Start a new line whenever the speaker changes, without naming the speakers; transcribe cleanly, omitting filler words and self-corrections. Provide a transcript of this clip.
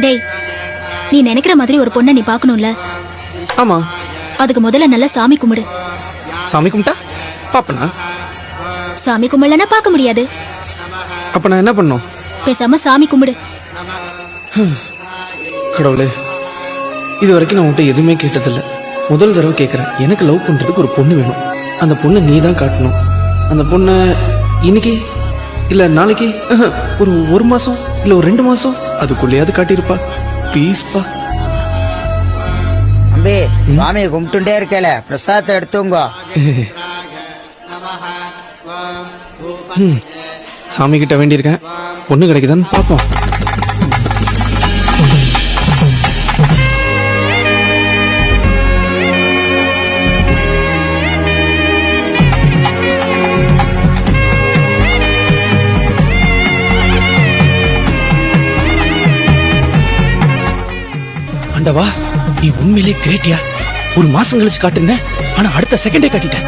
டேய், நீ நினைக்கிற மாதிரி ஒரு பொண்ணை நீ பார்க்கணும்ல.
ஆமா.
அதுக்கு முதல்ல நல்லா சாமி கும்பிடு.
சாமி கும்பிட்டா பாப்பனா?
சாமி கும்பிடலன்னா பார்க்க முடியாது.
அப்ப நான் என்ன பண்ணும்?
பேசாம சாமி கும்பிடு.
கடவுளே, இது வரைக்கும் நான் உன்கிட்ட எதுவுமே கேட்டதில்லை. முதல் தடவை கேட்குறேன். எனக்கு லவ் பண்ணுறதுக்கு ஒரு பொண்ணு வேணும். அந்த பொண்ணை நீ தான் காட்டணும். அந்த பொண்ணை இன்னைக்கு இல்லை நாளைக்கு, ஒரு மாதம் இல்லை ஒரு 2 மாதம் அதுக்குள்ளேயாவது காட்டியிருப்பா. ப்ளீஸ்ப்பா.
அம்பி, சுவாமியை கும்பிட்டுட்டே இருக்கல, பிரசாதத்தை எடுத்துங்க.
சாமி கிட்ட வேண்டியிருக்கேன். பொண்ணு கிடைக்குதான்னு பார்ப்போம். ஆண்டவா, நீ உண்மையிலே கிரேட்டியா. ஒரு மாசம் கழிச்சு காட்டுனேன், ஆனா அடுத்த செகண்டே காட்டிட்டேன்.